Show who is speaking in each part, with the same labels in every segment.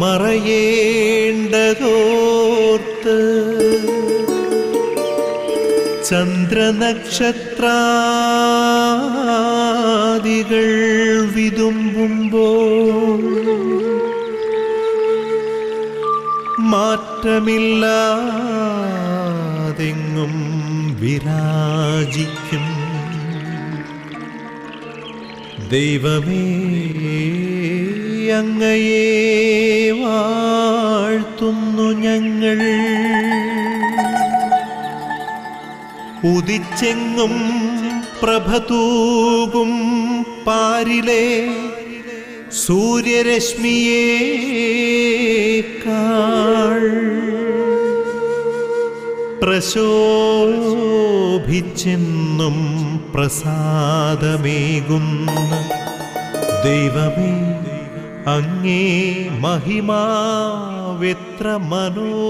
Speaker 1: മറയേണ്ടതോർത്ത് ചന്ദ്രനക്ഷത്രാദികൾ വിതുമ്പുമ്പോൾ മാറ്റമില്ലാതെങ്ങും വിരാജിക്കും ദൈവമേ, അങ്ങയെ വാഴ്ത്തുന്നു ഞങ്ങൾ. ഉദിച്ചെങ്ങും പ്രഭതൂകും പാരിലെ സൂര്യരശ്മിയേക്കാൾ പ്രശോഭിച്ചെന്നും പ്രസാദമേകുന്ന ദൈവമേ, അങ്ങേ മഹിമാവെത്ര മനോജ്ഞം.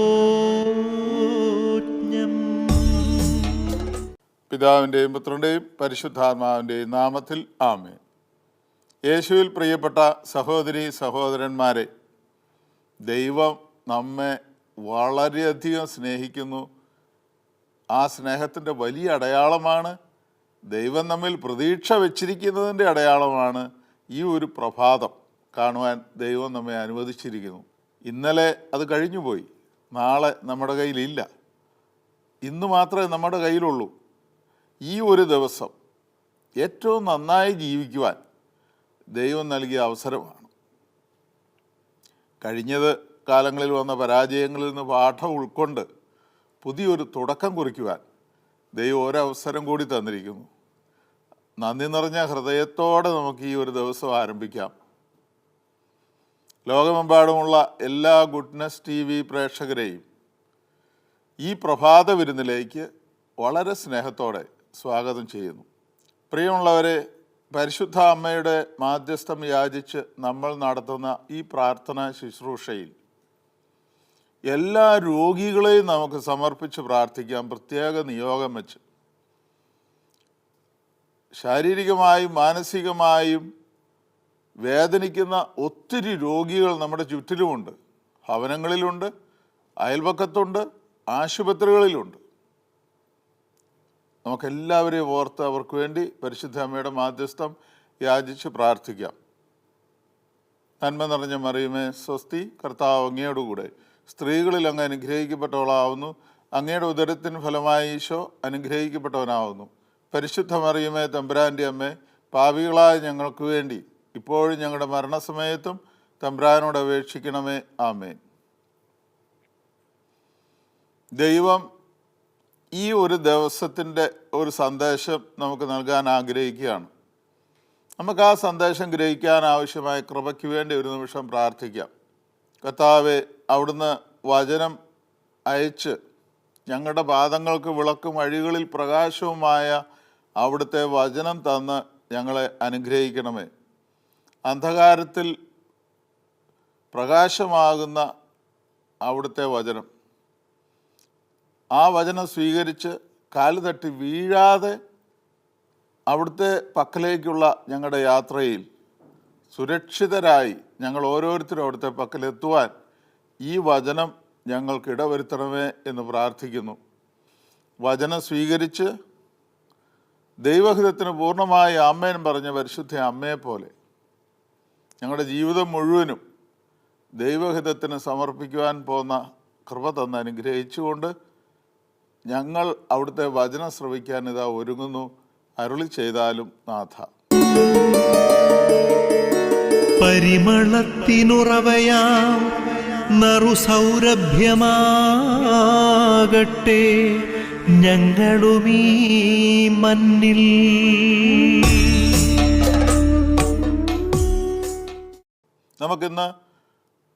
Speaker 2: പിതാവിൻ്റെയും പുത്രൻ്റെയും പരിശുദ്ധാത്മാവിൻ്റെയും നാമത്തിൽ ആമേൻ. യേശുവിൽ പ്രിയപ്പെട്ട സഹോദരീ സഹോദരന്മാരെ, ദൈവം നമ്മെ വളരെയധികം സ്നേഹിക്കുന്നു. ആ സ്നേഹത്തിൻ്റെ വലിയ അടയാളമാണ്, ദൈവം നമ്മിൽ പ്രതീക്ഷ വച്ചിരിക്കുന്നതിൻ്റെ അടയാളമാണ് ഈ ഒരു പ്രഭാതം കാണുവാൻ ദൈവം നമ്മെ അനുവദിച്ചിരിക്കുന്നു. ഇന്നലെ അത് കഴിഞ്ഞുപോയി, നാളെ നമ്മുടെ കയ്യിലില്ല. ഇന്ന് മാത്രമേ നമ്മുടെ കയ്യിലുള്ളൂ. ഈ ഒരു ദിവസം ഏറ്റവും നന്നായി ജീവിക്കുവാൻ ദൈവം നൽകിയ അവസരമാണ്. കഴിഞ്ഞത് കാലങ്ങളിൽ വന്ന പരാജയങ്ങളിൽ നിന്ന് പാഠം ഉൾക്കൊണ്ട് പുതിയൊരു തുടക്കം കുറിക്കുവാൻ ദൈവം ഒരവസരം കൂടി തന്നിരിക്കുന്നു. നന്ദി നിറഞ്ഞ ഹൃദയത്തോടെ നമുക്ക് ഈ ഒരു ദിവസം ആരംഭിക്കാം. ലോകമെമ്പാടുമുള്ള എല്ലാ ഗുഡ്നസ് TV പ്രേക്ഷകരെയും ഈ പ്രഭാത വിരുന്നിലേക്ക് വളരെ സ്നേഹത്തോടെ സ്വാഗതം ചെയ്യുന്നു. പ്രിയമുള്ളവരെ, പരിശുദ്ധ അമ്മയുടെ മാധ്യസ്ഥം യാചിച്ച് നമ്മൾ നടത്തുന്ന ഈ പ്രാർത്ഥനാ ശുശ്രൂഷയിൽ എല്ലാ രോഗികളെയും നമുക്ക് സമർപ്പിച്ച് പ്രാർത്ഥിക്കാം. പ്രത്യേക നിയോഗം വെച്ച് ശാരീരികമായും മാനസികമായും വേദനിക്കുന്ന ഒത്തിരി രോഗികൾ നമ്മുടെ ചുറ്റിലുമുണ്ട്. ഭവനങ്ങളിലുണ്ട്, അയൽപക്കത്തുണ്ട്, ആശുപത്രികളിലുണ്ട്. നമുക്കെല്ലാവരെയും ഓർത്ത് അവർക്ക് വേണ്ടി പരിശുദ്ധ അമ്മയുടെ മാധ്യസ്ഥം യാചിച്ച് പ്രാർത്ഥിക്കാം. നന്മ നിറഞ്ഞ മറിയമേ സ്വസ്തി, കർത്താവ് അങ്ങയോടുകൂടെ സ്ത്രീകളിൽ അങ്ങ് അനുഗ്രഹിക്കപ്പെട്ടവളാവുന്നു. അങ്ങയുടെ ഉദരത്തിന് ഫലമായി ഈശോ അനുഗ്രഹിക്കപ്പെട്ടവനാവുന്നു. പരിശുദ്ധ മറിയമേ തമ്പുരാൻ്റെ അമ്മേ, പാപികളായ ഞങ്ങൾക്ക് വേണ്ടി ഇപ്പോഴും ഞങ്ങളുടെ മരണസമയത്തും തമ്പുരാനോട് അപേക്ഷിക്കണമേ. ആമേൻ. ദൈവം ഈ ഒരു ദിവസത്തിൻ്റെ ഒരു സന്ദേശം നമുക്ക് നൽകാൻ ആഗ്രഹിക്കുകയാണ്. നമുക്ക് ആ സന്ദേശം ഗ്രഹിക്കാൻ ആവശ്യമായ കൃപയ്ക്ക് വേണ്ടി ഒരു നിമിഷം പ്രാർത്ഥിക്കാം. കർത്താവേ, അവിടുന്ന് വചനം അയച്ച് ഞങ്ങളുടെ പാദങ്ങൾക്ക് വിളക്കും വഴികളിൽ പ്രകാശവുമായ അവിടുത്തെ വചനം തന്ന് ഞങ്ങളെ അനുഗ്രഹിക്കണമേ. അന്ധകാരത്തിൽ പ്രകാശമാകുന്ന അവിടുത്തെ വചനം, ആ വചനം സ്വീകരിച്ച് കാല് തട്ടി വീഴാതെ അവിടുത്തെ പക്കലേക്കുള്ള ഞങ്ങളുടെ യാത്രയിൽ സുരക്ഷിതരായി ഞങ്ങൾ ഓരോരുത്തരും അവിടുത്തെ പക്കലെത്തുവാൻ ഈ വചനം ഞങ്ങൾക്ക് ഇടവരുത്തണമേ എന്ന് പ്രാർത്ഥിക്കുന്നു. വചനം സ്വീകരിച്ച് ദൈവഹിതത്തിന് പൂർണ്ണമായി ആമേൻ പറഞ്ഞ പരിശുദ്ധ അമ്മയെ പോലെ ഞങ്ങളുടെ ജീവിതം മുഴുവനും ദൈവഹിതത്തിന് സമർപ്പിക്കുവാൻ പോകുന്ന കൃപ തന്ന് അനുഗ്രഹിച്ചുകൊണ്ട് ഞങ്ങൾ അവിടുത്തെ വചനം ശ്രവിക്കാൻ ഇതാ ഒരുങ്ങുന്നു. അരുളി ചെയ്താലും നാഥ.
Speaker 1: പരിമളത്തിനുറവയാം നറുസൗരഭ്യമാകട്ടെ ഞങ്ങളുമീ മണ്ണിൽ.
Speaker 2: നമുക്കിന്ന്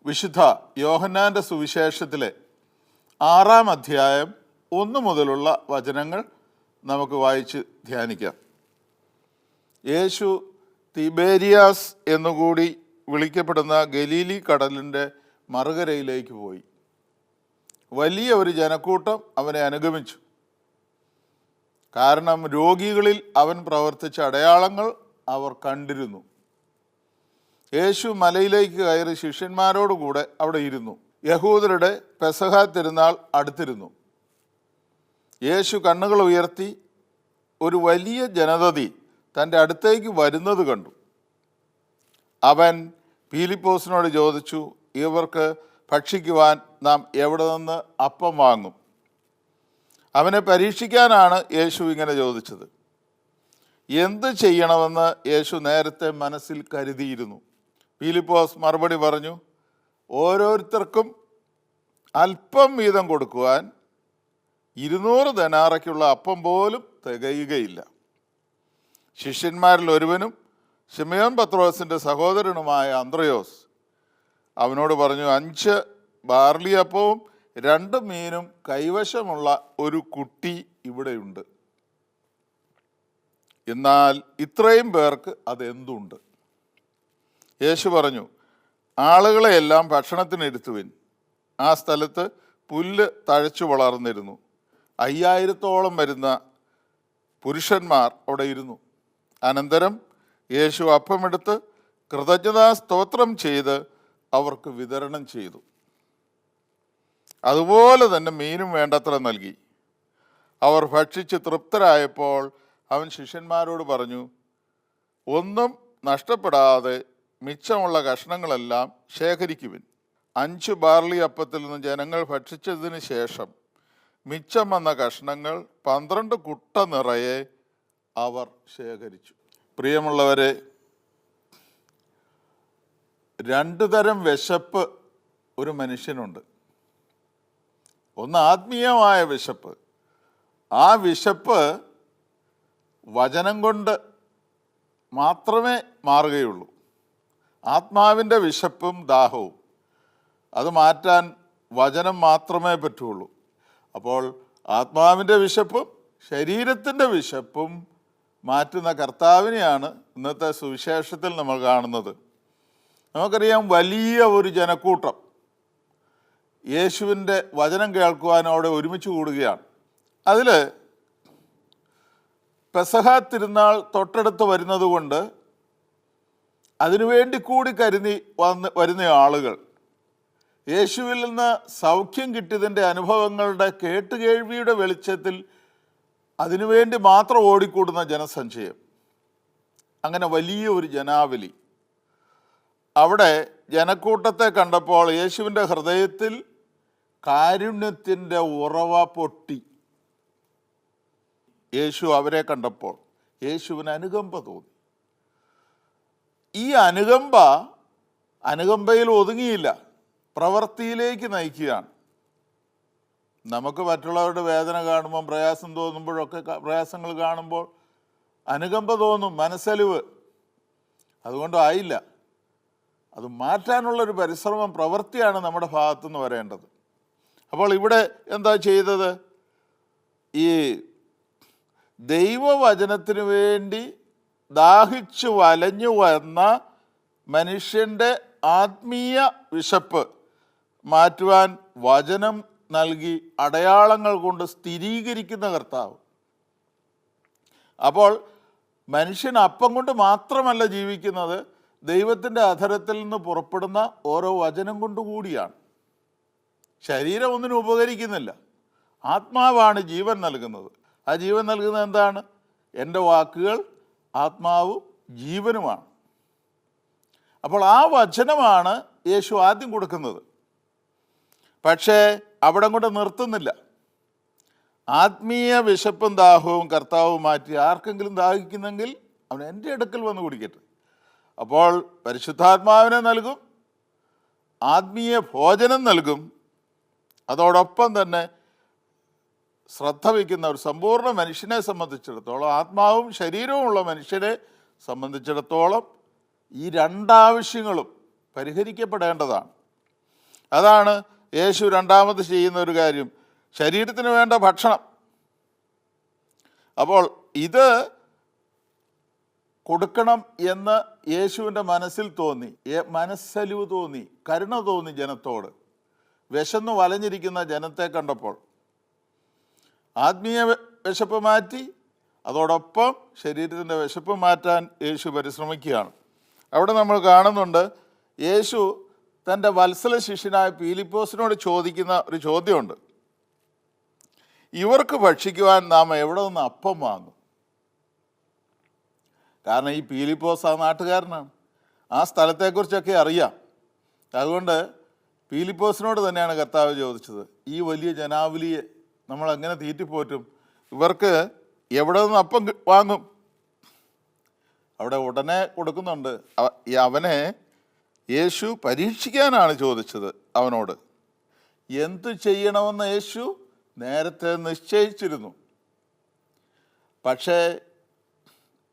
Speaker 2: വിശുദ്ധ യോഹന്നാൻ്റെ സുവിശേഷത്തിലെ 6-ാം അധ്യായം 1 മുതലുള്ള വചനങ്ങൾ നമുക്ക് വായിച്ച് ധ്യാനിക്കാം. യേശു തിബേരിയാസ് എന്നുകൂടി വിളിക്കപ്പെടുന്ന ഗലീലി കടലിൻ്റെ മറുകരയിലേക്ക് പോയി. വലിയ ഒരു ജനക്കൂട്ടം അവനെ അനുഗമിച്ചു. കാരണം രോഗികളിൽ അവൻ പ്രവർത്തിച്ച അടയാളങ്ങൾ അവർ കണ്ടിരുന്നു. യേശു മലയിലേക്ക് കയറി ശിഷ്യന്മാരോടുകൂടെ അവിടെ ഇരുന്നു. യഹൂദരുടെ പെസഹ തിരുനാൾ അടുത്തിരുന്നു. യേശു കണ്ണുകൾ ഉയർത്തി ഒരു വലിയ ജനതതി തൻ്റെ അടുത്തേക്ക് വരുന്നത് കണ്ടു. അവൻ പീലിപ്പോസിനോട് ചോദിച്ചു, ഇവർക്ക് ഭക്ഷിക്കുവാൻ നാം എവിടെ നിന്ന് അപ്പം വാങ്ങും? അവനെ പരീക്ഷിക്കാനാണ് യേശു ഇങ്ങനെ ചോദിച്ചത്. എന്ത് ചെയ്യണമെന്ന് യേശു നേരത്തെ മനസ്സിൽ കരുതിയിരുന്നു. പീലിപ്പോസ് മറുപടി പറഞ്ഞു, ഓരോരുത്തർക്കും അല്പം വീതം കൊടുക്കുവാൻ 200 ദനാറയ്ക്കുള്ള അപ്പം പോലും തികയുകയില്ല. ശിഷ്യന്മാരിൽ ഒരുവനും ശിമയോൻ പത്രോസിൻ്റെ സഹോദരനുമായ അന്ത്രയോസ് അവനോട് പറഞ്ഞു, 5 ബാർലിയപ്പവും 2 മീനും കൈവശമുള്ള ഒരു കുട്ടി ഇവിടെയുണ്ട്. എന്നാൽ ഇത്രയും പേർക്ക് അതെന്തുണ്ട്? യേശു പറഞ്ഞു, ആളുകളെയെല്ലാം ഭക്ഷണത്തിനിരുത്തുവിൻ. ആ സ്ഥലത്ത് പുല്ല് തഴച്ചു വളർന്നിരുന്നു. 5000-ഓളം വരുന്ന പുരുഷന്മാർ അവിടെ ഇരുന്നു. അനന്തരം യേശു അപ്പമെടുത്ത് കൃതജ്ഞതാ സ്തോത്രം ചെയ്ത് അവർക്ക് വിതരണം ചെയ്തു. അതുപോലെ തന്നെ മീനും വേണ്ടത്ര നൽകി. അവർ ഭക്ഷിച്ച് തൃപ്തരായപ്പോൾ അവൻ ശിഷ്യന്മാരോട് പറഞ്ഞു, ഒന്നും നഷ്ടപ്പെടാതെ മിച്ചമുള്ള കഷ്ണങ്ങളെല്ലാം ശേഖരിക്കുവിൻ. 5 ബാർലി അപ്പത്തിൽ നിന്ന് ജനങ്ങൾ ഭക്ഷിച്ചതിന് ശേഷം മിച്ചം വന്ന കഷ്ണങ്ങൾ 12 കുട്ട നിറയെ അവർ ശേഖരിച്ചു. പ്രിയമുള്ളവരെ, 2 തരം വിശപ്പ് ഒരു മനുഷ്യനുണ്ട്. ഒന്ന് ആത്മീയമായ വിശപ്പ്. ആ വിശപ്പ് വചനം കൊണ്ട് മാത്രമേ മാറുകയുള്ളൂ. ആത്മാവിൻ്റെ വിശപ്പും ദാഹവും അത് മാറ്റാൻ വചനം മാത്രമേ പറ്റുള്ളൂ. അപ്പോൾ ആത്മാവിൻ്റെ വിശപ്പും ശരീരത്തിൻ്റെ വിശപ്പും മാറ്റുന്ന കർത്താവിനെയാണ് ഇന്നത്തെ സുവിശേഷത്തിൽ നമ്മൾ കാണുന്നത്. നമുക്കറിയാം, വലിയ ഒരു ജനക്കൂട്ടം യേശുവിൻ്റെ വചനം കേൾക്കുവാൻ അവിടെ ഒരുമിച്ച് കൂടുകയാണ്. അതിൽ പെസഹ തിരുനാൾ തൊട്ടടുത്ത് വരുന്നത് കൊണ്ട് അതിനുവേണ്ടി കൂടി വരുന്ന ആളുകൾ യേശുവിൽ നിന്ന് സൗഖ്യം കിട്ടിയതിൻ്റെ അനുഭവങ്ങളുടെ കേട്ടുകേൾവിയുടെ വെളിച്ചത്തിൽ അതിനുവേണ്ടി മാത്രം ഓടിക്കൂടുന്ന ജനസഞ്ചയം. അങ്ങനെ വലിയ ഒരു ജനാവലി. അവിടെ ജനക്കൂട്ടത്തെ കണ്ടപ്പോൾ യേശുവിൻ്റെ ഹൃദയത്തിൽ കാരുണ്യത്തിൻ്റെ ഉറവ പൊട്ടി. യേശു അവരെ കണ്ടപ്പോൾ യേശുവിന് അനുകമ്പ തോന്നി. ഈ അനുകമ്പയിൽ ഒതുങ്ങിയില്ല, പ്രവൃത്തിയിലേക്ക് നയിക്കുകയാണ്. നമുക്ക് മറ്റുള്ളവരുടെ വേദന കാണുമ്പോൾ, പ്രയാസം തോന്നുമ്പോഴൊക്കെ, പ്രയാസങ്ങൾ കാണുമ്പോൾ അനുകമ്പ തോന്നും, മനസ്സലിവ്. അതുകൊണ്ടായില്ല. അത് മാറ്റാനുള്ളൊരു പരിശ്രമം, പ്രവൃത്തിയാണ് നമ്മുടെ ഭാഗത്തുനിന്ന് വരേണ്ടത്. അപ്പോൾ ഇവിടെ എന്താ ചെയ്തത്? ഈ ദൈവവചനത്തിന് വേണ്ടി ദാഹിച്ചു വലഞ്ഞു വന്ന മനുഷ്യൻ്റെ ആത്മീയ വിശപ്പ് മാറ്റുവാൻ വചനം നൽകി അടയാളങ്ങൾ കൊണ്ട് സ്ഥിരീകരിക്കുന്ന കർത്താവ്. അപ്പോൾ മനുഷ്യൻ അപ്പം കൊണ്ട് മാത്രമല്ല ജീവിക്കുന്നത്, ദൈവത്തിൻ്റെ അധരത്തിൽ നിന്ന് പുറപ്പെടുന്ന ഓരോ വചനം കൊണ്ടുകൂടിയാണ്. ശരീരം ഒന്നിനും ഉപകരിക്കുന്നില്ല. ആത്മാവാണ് ജീവൻ നൽകുന്നത്. ആ ജീവൻ നൽകുന്നത് എന്താണ്? എൻ്റെ വാക്കുകൾ ആത്മാവും ജീവനുമാണ്. അപ്പോൾ ആ വചനമാണ് യേശു ആദ്യം കൊടുക്കുന്നത്. പക്ഷേ അവിടെ കൊണ്ട് നിർത്തുന്നില്ല. ആത്മീയ വിശപ്പും ദാഹവും കർത്താവ് മാറ്റി. ആർക്കെങ്കിലും ദാഹിക്കുന്നെങ്കിൽ അവൻ എൻ്റെ അടുക്കൽ വന്ന് കുടിക്കട്ടെ. അപ്പോൾ പരിശുദ്ധാത്മാവിനെ നൽകും, ആത്മീയ ഭോജനം നൽകും. അതോടൊപ്പം തന്നെ ശ്രദ്ധ വയ്ക്കുന്ന ഒരു സമ്പൂർണ്ണ മനുഷ്യനെ സംബന്ധിച്ചിടത്തോളം, ആത്മാവും ശരീരവും ഉള്ള മനുഷ്യനെ സംബന്ധിച്ചിടത്തോളം ഈ 2 ആവശ്യങ്ങളും പരിഹരിക്കപ്പെടേണ്ടതാണ്. അതാണ് യേശു രണ്ടാമത് ചെയ്യുന്ന ഒരു കാര്യം, ശരീരത്തിന് വേണ്ട ഭക്ഷണം. അപ്പോൾ ഇത് കൊടുക്കണം എന്ന് യേശുവിൻ്റെ മനസ്സിൽ തോന്നി, മനസ്സലിവ് തോന്നി, കരുണ തോന്നി ജനത്തോട്. വിശന്ന് വലഞ്ഞിരിക്കുന്ന ജനത്തെ കണ്ടപ്പോൾ ആത്മീയ വിശപ്പ് മാറ്റി, അതോടൊപ്പം ശരീരത്തിൻ്റെ വിശപ്പ് മാറ്റാൻ യേശു പരിശ്രമിക്കുകയാണ്. അവിടെ നമ്മൾ കാണുന്നുണ്ട് യേശു തൻ്റെ വത്സല ശിഷ്യനായ പീലിപ്പോസിനോട് ചോദിക്കുന്ന ഒരു ചോദ്യമുണ്ട്. ഇവർക്ക് ഭക്ഷിക്കുവാൻ നാം എവിടെ നിന്ന് അപ്പം വാങ്ങും? കാരണം ഈ പീലിപ്പോസ് ആ നാട്ടുകാരനാണ്, ആ സ്ഥലത്തെക്കുറിച്ചൊക്കെ അറിയാം. അതുകൊണ്ട് പീലിപ്പോസിനോട് തന്നെയാണ് കർത്താവ് ചോദിച്ചത്, ഈ വലിയ ജനാവലിയെ നമ്മൾ എങ്ങനെ തീറ്റിപ്പോറ്റും? ഇവർക്ക് എവിടെ നിന്ന് അപ്പം വാങ്ങും? അവിടെ ഉടനെ കൊടുക്കുന്നുണ്ട്. അവനെ യേശു പരീക്ഷിക്കാനാണ് ചോദിച്ചത്. അവനോട് എന്തു ചെയ്യണമെന്ന് യേശു നേരത്തെ നിശ്ചയിച്ചിരുന്നു. പക്ഷേ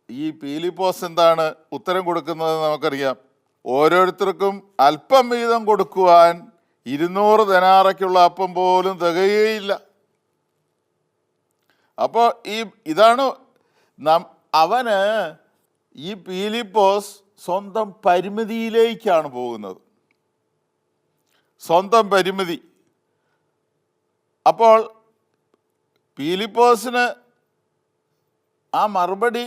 Speaker 2: ഈ പീലിപ്പോസ് എന്താണ് ഉത്തരം കൊടുക്കുന്നത് നമുക്കറിയാം. ഓരോരുത്തർക്കും അല്പം വീതം കൊടുക്കുവാൻ 200 ദനാറയ്ക്കുള്ള അപ്പം പോലും തികയുകയില്ല. അപ്പോൾ ഇതാണ് അവന് ഈ പീലിപ്പോസ് സ്വന്തം പരിമിതിയിലേക്കാണ് പോകുന്നത്, സ്വന്തം പരിമിതി. അപ്പോൾ പീലിപ്പോസിന് ആ മറുപടി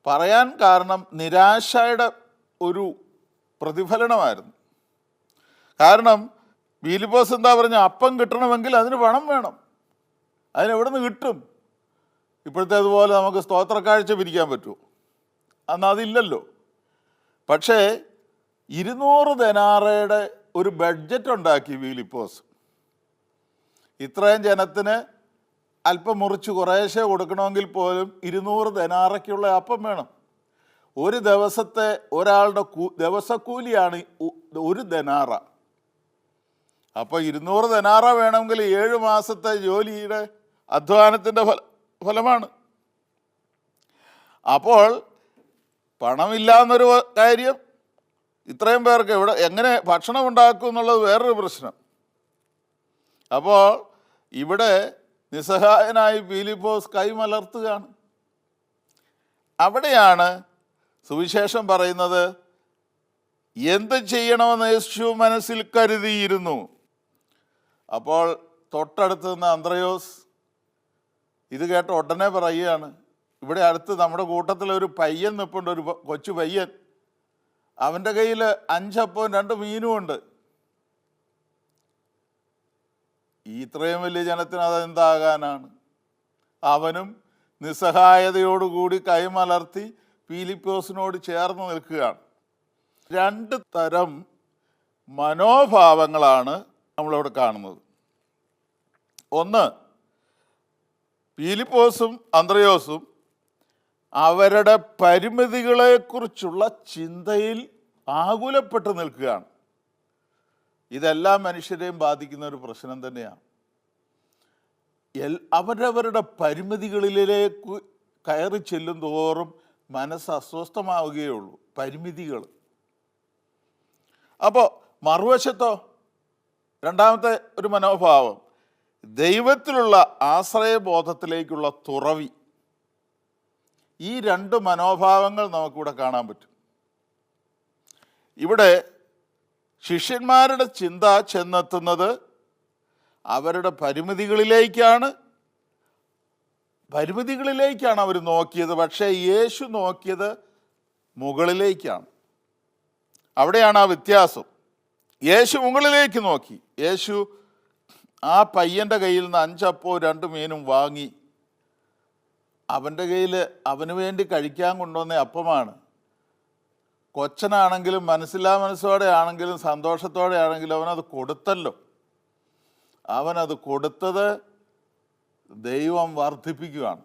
Speaker 2: പറയാൻ കാരണം നിരാശയുടെ ഒരു പ്രതിഫലനമായിരുന്നു. കാരണം പീലിപ്പോസ് എന്താ പറഞ്ഞ, അപ്പം കിട്ടണമെങ്കിൽ അതിന് പണം വേണം. അതിനെവിടെ നിന്ന് കിട്ടും? ഇപ്പോഴത്തേതുപോലെ നമുക്ക് സ്തോത്രക്കാഴ്ച പിരിക്കാൻ പറ്റുമോ? അന്ന് അതില്ലല്ലോ. പക്ഷേ 200 ദനാറയുടെ ഒരു ബഡ്ജറ്റ് ഉണ്ടാക്കി പീലിപ്പോസ്. ഇത്രയും ജനത്തിന് അല്പം മുറിച്ച് കുറേശ്ശെ കൊടുക്കണമെങ്കിൽ പോലും 200 ദനാറയ്ക്കുള്ള അപ്പം വേണം. ഒരു ദിവസത്തെ ഒരാളുടെ ദിവസക്കൂലിയാണ് 1 ദനാറ. അപ്പോൾ 200 ദനാറ വേണമെങ്കിൽ 7 മാസത്തെ ജോലിയുടെ അധ്വാനത്തിൻ്റെ ഫലമാണ്. അപ്പോൾ പണമില്ല എന്നൊരു കാര്യം, ഇത്രയും പേർക്ക് എങ്ങനെ ഭക്ഷണം ഉണ്ടാക്കും എന്നുള്ളത് വേറൊരു പ്രശ്നം. അപ്പോൾ ഇവിടെ നിസ്സഹായനായി പീലിപ്പോസ് കൈമലർത്തുകയാണ്. അവിടെയാണ് സുവിശേഷം പറയുന്നത്, എന്ത് ചെയ്യണമെന്ന് യേശു മനസ്സിൽ കരുതിയിരുന്നു. അപ്പോൾ തൊട്ടടുത്ത് നിന്ന് അന്ത്രയോസ് ഇത് കേട്ട ഉടനെ പറയുകയാണ്, ഇവിടെ അടുത്ത് നമ്മുടെ കൂട്ടത്തിലൊരു പയ്യൻ നിൽപ്പുണ്ട്, ഒരു കൊച്ചു പയ്യൻ. അവൻ്റെ കയ്യിൽ 5 അപ്പവും 2 മീനും ഉണ്ട്. ഇത്രയും വലിയ ജനത്തിന് അതെന്താകാനാണ്? അവനും നിസ്സഹായതയോടുകൂടി കൈമലർത്തി പീലിപ്പോസിനോട് ചേർന്ന് നിൽക്കുകയാണ്. 2 തരം മനോഭാവങ്ങളാണ് നമ്മളിവിടെ കാണുന്നത്. ഒന്ന്, പീലിപ്പോസും അന്ത്രയോസും അവരുടെ പരിമിതികളെക്കുറിച്ചുള്ള ചിന്തയിൽ ആകുലപ്പെട്ട് നിൽക്കുകയാണ്. ഇതെല്ലാ മനുഷ്യരെയും ബാധിക്കുന്ന ഒരു പ്രശ്നം തന്നെയാണ്. അവരവരുടെ പരിമിതികളിലേക്ക് കയറി ചെല്ലും തോറും മനസ്സ് അസ്വസ്ഥമാവുകയുള്ളൂ. പരിമിതികൾ. അപ്പോൾ മറുവശത്തോ രണ്ടാമത്തെ ഒരു മനോഭാവം, ദൈവത്തിലുള്ള ആശ്രയബോധത്തിലേക്കുള്ള തുറവി. ഈ 2 മനോഭാവങ്ങൾ നമുക്കിവിടെ കാണാൻ പറ്റും. ഇവിടെ ശിഷ്യന്മാരുടെ ചിന്ത ചെന്നെത്തുന്നത് അവരുടെ പരിമിതികളിലേക്കാണ് അവർ നോക്കിയത്. പക്ഷേ യേശു നോക്കിയത് മുകളിലേക്കാണ്. അവിടെയാണ് ആ വ്യത്യാസം. യേശു മുകളിലേക്ക് നോക്കി. യേശു ആ പയ്യൻ്റെ കയ്യിൽ നിന്ന് 5 അപ്പവും 2 മീനും വാങ്ങി. അവൻ്റെ കയ്യിൽ അവന് വേണ്ടി കഴിക്കാൻ കൊണ്ടുവന്ന അപ്പമാണ്. കൊച്ചനാണെങ്കിലും മനസ്സില്ലാ മനസ്സോടെ ആണെങ്കിലും സന്തോഷത്തോടെ ആണെങ്കിലും അവനത് കൊടുത്തല്ലോ. അവനത് കൊടുത്തത് ദൈവം വർദ്ധിപ്പിക്കുകയാണ്.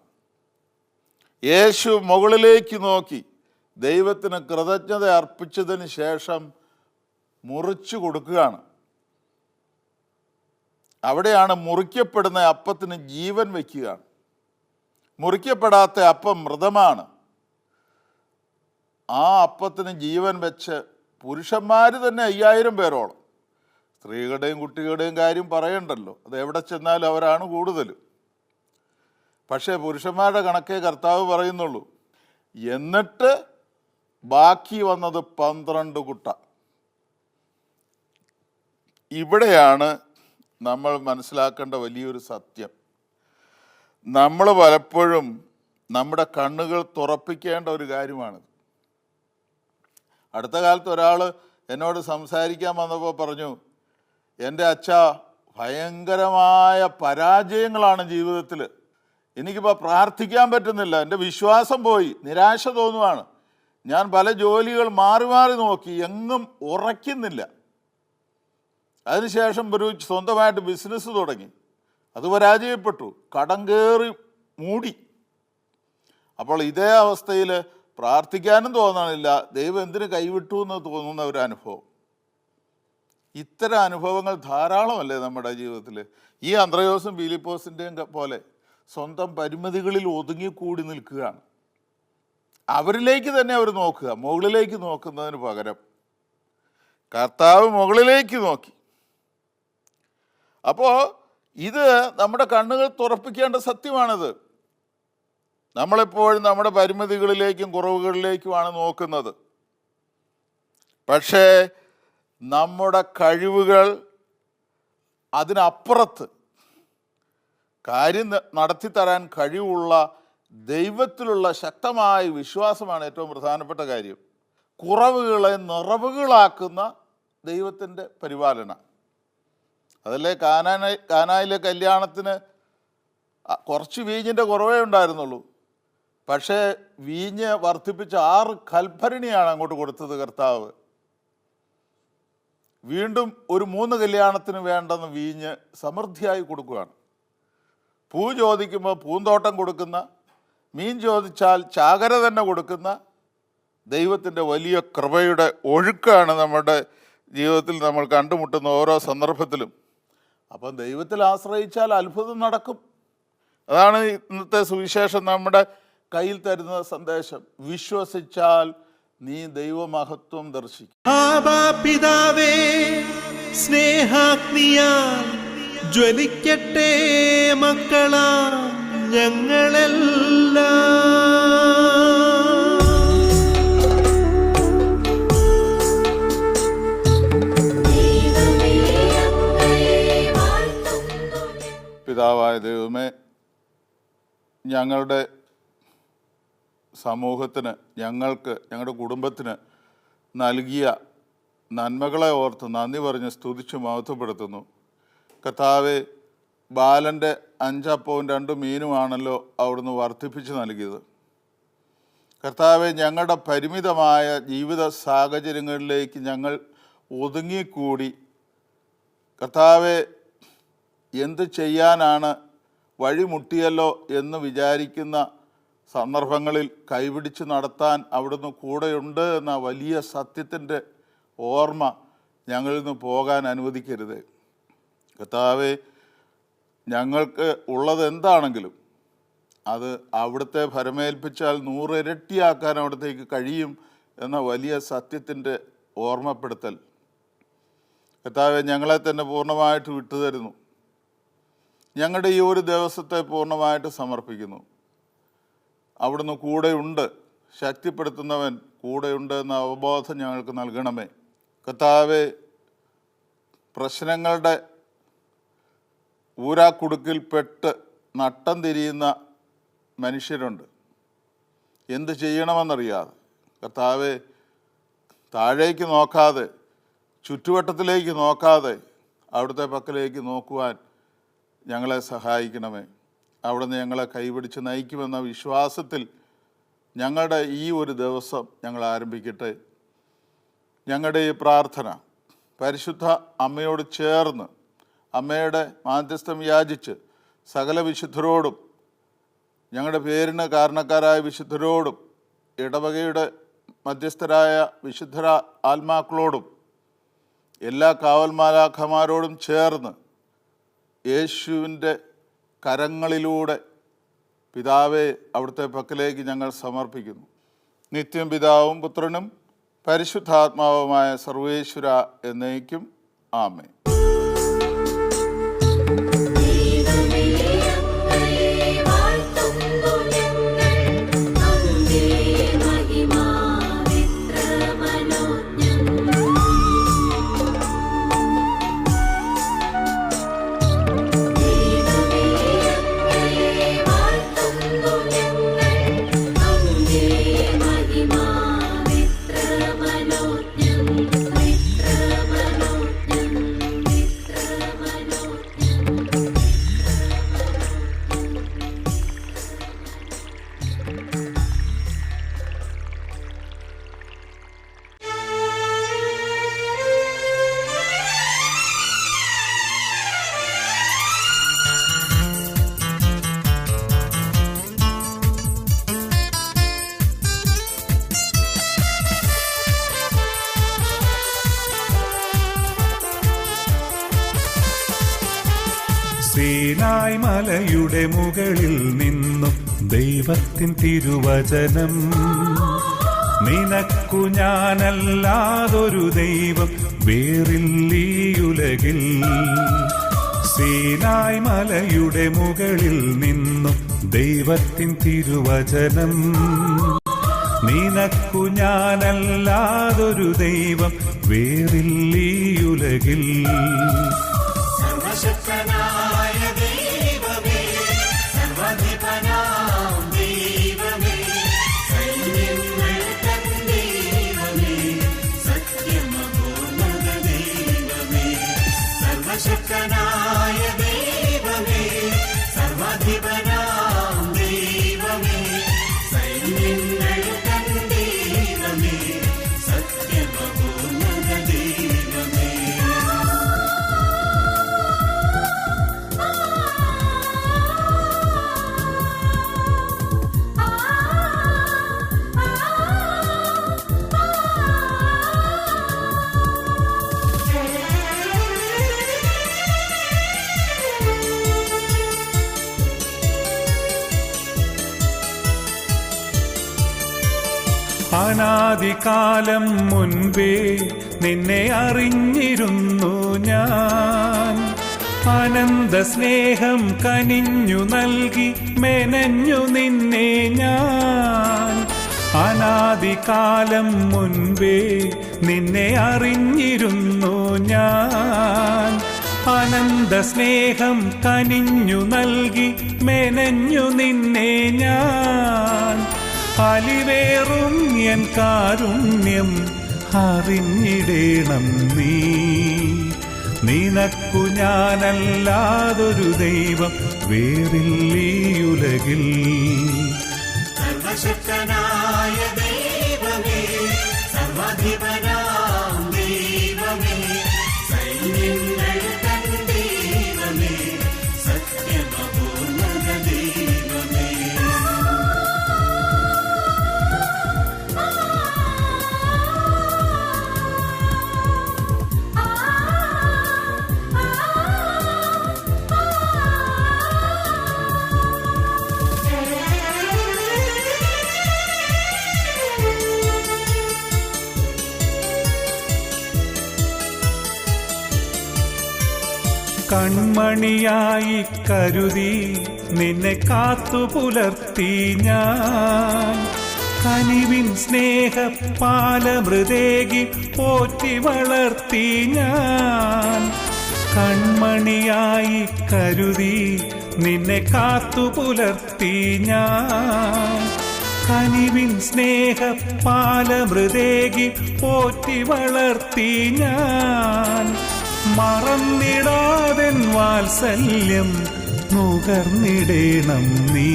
Speaker 2: യേശു മുകളിലേക്ക് നോക്കി ദൈവത്തിന് കൃതജ്ഞത അർപ്പിച്ചതിന് ശേഷം മുറിച്ചു കൊടുക്കുകയാണ്. അവിടെയാണ് മുറിക്കപ്പെടുന്ന അപ്പത്തിന് ജീവൻ വയ്ക്കുകയാണ്. മുറിക്കപ്പെടാത്ത അപ്പം മൃതമാണ്. ആ അപ്പത്തിന് ജീവൻ വെച്ച് പുരുഷന്മാർ തന്നെ 5000 പേരോളം, സ്ത്രീകളുടെയും കുട്ടികളുടെയും കാര്യം പറയണ്ടല്ലോ, അത് എവിടെ ചെന്നാലും അവരാണ് കൂടുതലും. പക്ഷേ പുരുഷന്മാരുടെ കണക്കേ കർത്താവ് പറയുന്നുള്ളൂ. എന്നിട്ട് ബാക്കി വന്നത് 12 കുട്ട. ഇവിടെയാണ് നമ്മൾ മനസ്സിലാക്കേണ്ട വലിയൊരു സത്യം. നമ്മൾ പലപ്പോഴും നമ്മുടെ കണ്ണുകൾ തുറപ്പിക്കേണ്ട ഒരു കാര്യമാണ്. അടുത്ത കാലത്ത് ഒരാൾ എന്നോട് സംസാരിക്കാൻ വന്നപ്പോൾ പറഞ്ഞു, എൻ്റെ അച്ഛ, ഭയങ്കരമായ പരാജയങ്ങളാണ് ജീവിതത്തിൽ, എനിക്കിപ്പോൾ പ്രാർത്ഥിക്കാൻ പറ്റുന്നില്ല, എൻ്റെ വിശ്വാസം പോയി, നിരാശ തോന്നുവാണ്, ഞാൻ പല ജോലികൾ മാറി മാറി നോക്കി, എങ്ങും ഉറയ്ക്കുന്നില്ല. അതിനുശേഷം ഒരു സ്വന്തമായിട്ട് ബിസിനസ് തുടങ്ങി, അത് പരാജയപ്പെട്ടു, കടം കയറി മൂടി. അപ്പോൾ ഇതേ അവസ്ഥയിൽ പ്രാർത്ഥിക്കാനും തോന്നണില്ല, ദൈവം എന്തിനു കൈവിട്ടു എന്ന് തോന്നുന്ന ഒരു അനുഭവം. ഇത്തരം അനുഭവങ്ങൾ ധാരാളമല്ലേ നമ്മുടെ ജീവിതത്തിൽ. ഈ അന്ത്രയോസും ഫിലിപ്പോസിൻ്റെയും പോലെ സ്വന്തം പരിമിതികളിൽ ഒതുങ്ങിക്കൂടി നിൽക്കുകയാണ്. അവരിലേക്ക് തന്നെ അവർ നോക്കുക, മുകളിലേക്ക് നോക്കുന്നതിന് പകരം കർത്താവ് മുകളിലേക്ക് നോക്കി. അപ്പോൾ ഇത് നമ്മുടെ കണ്ണുകൾ തുറപ്പിക്കേണ്ട സത്യമാണിത്. നമ്മളെപ്പോഴും നമ്മുടെ പരിമിതികളിലേക്കും കുറവുകളിലേക്കുമാണ് നോക്കുന്നത്. പക്ഷേ നമ്മുടെ കഴിവുകൾ അതിനപ്പുറത്ത് കാര്യം നടത്തിത്തരാൻ കഴിവുള്ള ദൈവത്തിലുള്ള ശക്തമായ വിശ്വാസമാണ് ഏറ്റവും പ്രധാനപ്പെട്ട കാര്യം. കുറവുകളെ നിറവുകളാക്കുന്ന ദൈവത്തിൻ്റെ പരിപാലന. അതല്ലേ കാനായിലെ കല്യാണത്തിന് കുറച്ച് വീഞ്ഞിൻ്റെ കുറവേ ഉണ്ടായിരുന്നുള്ളൂ. പക്ഷേ വീഞ്ഞ് വർദ്ധിപ്പിച്ച 6 കൽഭരണിയാണ് അങ്ങോട്ട് കൊടുത്തത് കർത്താവ്. വീണ്ടും ഒരു 3 കല്യാണത്തിന് വേണ്ടെന്ന് വീഞ്ഞ് സമൃദ്ധിയായി കൊടുക്കുകയാണ്. പൂ ചോദിക്കുമ്പോൾ പൂന്തോട്ടം കൊടുക്കുന്ന, മീൻ ചോദിച്ചാൽ ചാകര തന്നെ കൊടുക്കുന്ന ദൈവത്തിൻ്റെ വലിയ കൃപയുടെ ഒഴുക്കാണ് നമ്മുടെ ജീവിതത്തിൽ നമ്മൾ കണ്ടുമുട്ടുന്ന ഓരോ സന്ദർഭത്തിലും. അപ്പം ദൈവത്തിൽ ആശ്രയിച്ചാൽ അത്ഭുതം നടക്കും. അതാണ് ഇന്നത്തെ സുവിശേഷം നമ്മുടെ കയ്യിൽ തരുന്ന സന്ദേശം. വിശ്വസിച്ചാൽ നീ ദൈവമഹത്വം ദർശിക്കും.
Speaker 1: ആബാ പിതാവേ, സ്നേഹാഗ്നിയാൽ ജ്വലിക്കട്ടെ മക്കളാ ഞങ്ങളെല്ലാം.
Speaker 2: പിതാവായ ദൈവമേ, ഞങ്ങളുടെ സമൂഹത്തിന്, ഞങ്ങൾക്ക്, ഞങ്ങളുടെ കുടുംബത്തിന് നൽകിയ നന്മകളെ ഓർത്ത് നന്ദി പറഞ്ഞ് സ്തുതിച്ച് മഹത്വപ്പെടുത്തുന്നു. കർത്താവേ, ബാലൻ്റെ 5 അപ്പവും 2 മീനുമാണല്ലോ അവിടുന്ന് വർദ്ധിപ്പിച്ച് നൽകിയത്. കർത്താവെ, ഞങ്ങളുടെ പരിമിതമായ ജീവിത സാഹചര്യങ്ങളിലേക്ക് ഞങ്ങൾ ഒതുങ്ങിക്കൂടി കർത്താവെ, എന്ത് ചെയ്യാനാണ്, വഴിമുട്ടിയല്ലോ എന്ന് വിചാരിക്കുന്ന സന്ദർഭങ്ങളിൽ കൈപിടിച്ച് നടത്താൻ അവിടുന്ന് കൂടെയുണ്ട് എന്ന വലിയ സത്യത്തിൻ്റെ ഓർമ്മ ഞങ്ങളിൽ നിന്ന് പോകാൻ അനുവദിക്കരുത്. കർത്താവേ, ഞങ്ങൾക്ക് ഉള്ളത് എന്താണെങ്കിലും അത് അവിടുത്തെ ഭരമേൽപ്പിച്ചാൽ 100 ഇരട്ടിയാക്കാൻ അവിടത്തേക്ക് കഴിയും എന്ന വലിയ സത്യത്തിൻ്റെ ഓർമ്മപ്പെടുത്തൽ. കർത്താവേ, ഞങ്ങളെ തന്നെ പൂർണ്ണമായിട്ട് വിട്ടുതരുന്നു. ഞങ്ങളുടെ ഈ ഒരു ദിവസത്തെ പൂർണ്ണമായിട്ട് സമർപ്പിക്കുന്നു. അവിടുന്ന് കൂടെയുണ്ട്, ശക്തിപ്പെടുത്തുന്നവൻ കൂടെയുണ്ട് എന്ന അവബോധം ഞങ്ങൾക്ക് നൽകണമേ. കർത്താവേ, പ്രശ്നങ്ങളുടെ ഊരാക്കുടുക്കിൽപ്പെട്ട് നട്ടം തിരിയുന്ന മനുഷ്യരുണ്ട്, എന്ത് ചെയ്യണമെന്നറിയാതെ. കർത്താവേ, താഴേക്ക് നോക്കാതെ, ചുറ്റുവട്ടത്തിലേക്ക് നോക്കാതെ അവിടുത്തെ പക്കലേക്ക് നോക്കുവാൻ ഞങ്ങളെ സഹായിക്കണമേ. അവിടുന്ന് ഞങ്ങളെ കൈപിടിച്ച് നയിക്കുമെന്ന വിശ്വാസത്തിൽ ഞങ്ങളുടെ ഈ ഒരു ദിവസം ഞങ്ങൾ ആരംഭിക്കട്ടെ. ഞങ്ങളുടെ ഈ പ്രാർത്ഥന പരിശുദ്ധ അമ്മയോട് ചേർന്ന്, അമ്മയുടെ മാധ്യസ്ഥം യാചിച്ച് സകല വിശുദ്ധരോടും, ഞങ്ങളുടെ പേരിന് കാരണക്കാരായ വിശുദ്ധരോടും, ഇടവകയുടെ മധ്യസ്ഥരായ വിശുദ്ധ ആത്മാക്കളോടും, എല്ലാ കാവൽ മാലാഖമാരോടും ചേർന്ന് യേശുവിൻ്റെ കരങ്ങളിലൂടെ പിതാവെ അവിടുത്തെ പക്കലേക്ക് ഞങ്ങൾ സമർപ്പിക്കുന്നു. നിത്യം പിതാവും പുത്രനും പരിശുദ്ധാത്മാവുമായ സർവേശ്വര എന്നേക്കും ആമേൻ.
Speaker 3: Mano സീനായ് മലയുടെ മുകളിൽ നിന്നും ദൈവത്തിൻ തിരുവചനം. നിനക്കു ഞാനല്ലാതൊരു ദൈവം വേറില്ലീയുലകിൽ. സീനായ് മലയുടെ മുകളിൽ നിന്നും ദൈവത്തിൻ തിരുവചനം. നിനക്കു ഞാനല്ലാതൊരു ദൈവം വേറില്ലീയുലകിൽ.
Speaker 4: സർവശക്തനായ ദൈവമേ, സർവ്വാധിപനാം ദൈവമേ, സൈന്യങ്ങൾ തൻ ദൈവമേ, സത്യമപൂർണ്ണത ദൈവമേ. സർവശക്തനായ ദൈവമേ, സർവ്വാധിപനാം ദൈവമേ, സൈന്യങ്ങൾ തൻ ദൈവമേ, സത്യമപൂർണ്ണത ദൈവമേ.
Speaker 3: അനാദികാലം മുൻപേ നിന്നെ അറിഞ്ഞിരുന്നു ഞാൻ. അനന്ത സ്നേഹം കനിഞ്ഞു നൽകി മെനഞ്ഞു നിന്നെ ഞാൻ. അനാദികാലം മുൻപേ നിന്നെ അറിഞ്ഞിരുന്നു ഞാൻ. അനന്ത സ്നേഹം കനിഞ്ഞു നൽകി മെനഞ്ഞു നിന്നെ ഞാൻ. അലിവേറും എൻ കാരുണ്യം അറിഞ്ഞിടേണം നീ. നിനക്കു ഞാനല്ലാതൊരു ദൈവം വേറില്ലീയുലകിൽ.
Speaker 4: സർവശക്തനായ ദൈവമേ, സർവ്വാധിപനാം ദൈവമേ, സൈന്യങ്ങൾ തൻ ദൈവമേ, സത്യമപൂർണ്ണത ദൈവമേ.
Speaker 3: കൺമണിയായി കരുതി നിന്നെ കാത്തു പുലർത്തി ഞാൻ. കനിവിൻ സ്നേഹപാലമൃതേകി പോറ്റി വളർത്തി ഞാൻ. കൺമണിയായി കരുതി നിന്നെ കാത്തു പുലർത്തി ഞാൻ. കനിവിൻ സ്നേഹപാലമൃതേകി പോറ്റി വളർത്തി ഞാൻ. മറന്നിടാതെൻ വാത്സല്യം നുകർന്നിടേണം നീ.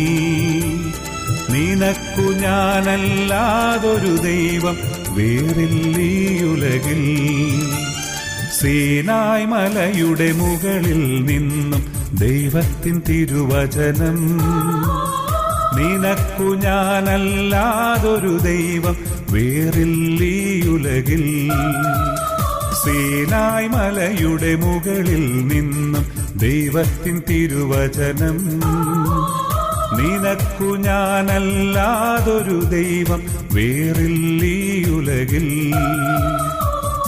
Speaker 3: നിനക്കു ഞാനല്ലാതൊരു ദൈവം വേറില്ലീയുലകിൽ. സീനായ് മലയുടെ മുകളിൽ നിന്നും ദൈവത്തിൻ തിരുവചനം. നിനക്കു ഞാനല്ലാതൊരു ദൈവം വേറില്ലീയുലകിൽ. സീനായ് മലയുടെ മുകളിൽ നിന്നും ദൈവത്തിൻ തിരുവചനം. നിനക്കു ഞാനല്ലാതൊരു ദൈവം വേറില്ലീയുലകിൽ.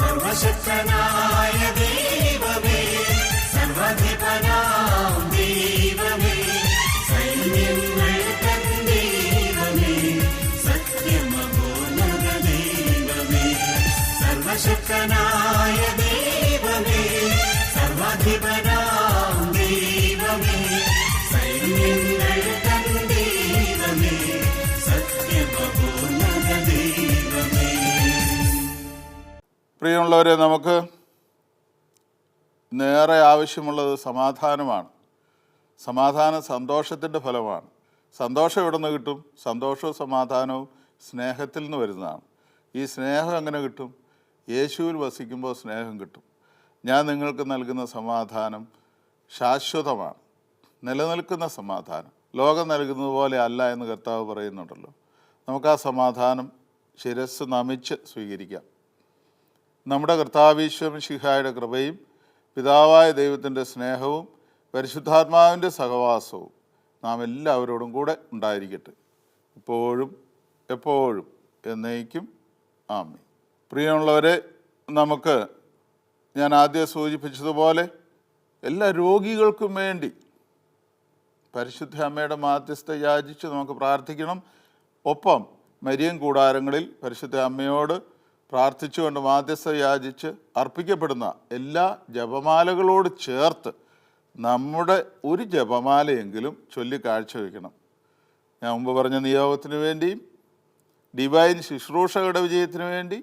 Speaker 4: സർവശക്തനായ ദൈവമേ, സർവ്വാധിപനാം ദൈവമേ, സൈന്യങ്ങൾ തൻ ദൈവമേ, സത്യമപൂർണ്ണത ദൈവമേ. സർവശക്തനായ ദൈവമേ, സർവ്വാധിപനാം ദൈവമേ, സൈന്യങ്ങൾ തൻ ദൈവമേ, സത്യമപൂർണ്ണത ദൈവമേ.
Speaker 2: പ്രിയമുള്ളവരെ, നമുക്ക് നേരെ ആവശ്യമുള്ളത് സമാധാനമാണ്. സമാധാനം സന്തോഷത്തിൻ്റെ ഫലമാണ്. സന്തോഷം എവിടെ നിന്ന് കിട്ടും? സന്തോഷവും സമാധാനവും സ്നേഹത്തിൽ നിന്ന് വരുന്നതാണ്. ഈ സ്നേഹം എങ്ങനെ കിട്ടും? യേശുവിൽ വസിക്കുമ്പോൾ സ്നേഹം കിട്ടും. ഞാൻ നിങ്ങൾക്ക് നൽകുന്ന സമാധാനം ശാശ്വതമാണ്, നിലനിൽക്കുന്ന സമാധാനം. ലോകം നൽകുന്നത് പോലെ അല്ല എന്ന് കർത്താവ് പറയുന്നുണ്ടല്ലോ. നമുക്ക് ആ സമാധാനം ശിരസ്സ് നമിച്ച് സ്വീകരിക്കാം. നമ്മുടെ കർത്താവ് ഈശോ മിശിഹായുടെ കൃപയും പിതാവായ ദൈവത്തിൻ്റെ സ്നേഹവും പരിശുദ്ധാത്മാവിൻ്റെ സഹവാസവും നാം എല്ലാവരോടും കൂടെ ഉണ്ടായിരിക്കട്ടെ, ഇപ്പോഴും എപ്പോഴും എന്നേക്കും. ആമേൻ. പ്രിയമുള്ളവരെ, നമുക്ക് ഞാൻ ആദ്യം സൂചിപ്പിച്ചതുപോലെ എല്ലാ രോഗികൾക്കും വേണ്ടി പരിശുദ്ധ അമ്മയുടെ മാധ്യസ്ഥ യാചിച്ച് നമുക്ക് പ്രാർത്ഥിക്കണം. ഒപ്പം മരിയൻ കൂടാരങ്ങളിൽ പരിശുദ്ധ അമ്മയോട് പ്രാർത്ഥിച്ചുകൊണ്ട് മാധ്യസ്ഥ യാചിച്ച് അർപ്പിക്കപ്പെടുന്ന എല്ലാ ജപമാലകളോട് ചേർത്ത് നമ്മുടെ ഒരു ജപമാലയെങ്കിലും ചൊല്ലി കാഴ്ചവെക്കണം. ഞാൻ മുമ്പ് പറഞ്ഞ നിയോഗത്തിന് വേണ്ടിയും ഡിവൈൻ ശുശ്രൂഷകളുടെ വിജയത്തിന് വേണ്ടി,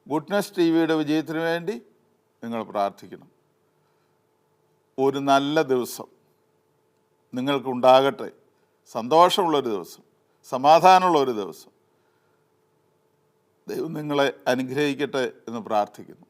Speaker 2: ഗുഡ്നസ് TV-യുടെ വിജയത്തിന് വേണ്ടി നിങ്ങൾ പ്രാർത്ഥിക്കണം. ഒരു നല്ല ദിവസം നിങ്ങൾക്കുണ്ടാകട്ടെ, സന്തോഷമുള്ളൊരു ദിവസം, സമാധാനമുള്ളൊരു ദിവസം. ദൈവം നിങ്ങളെ അനുഗ്രഹിക്കട്ടെ എന്ന് പ്രാർത്ഥിക്കുന്നു.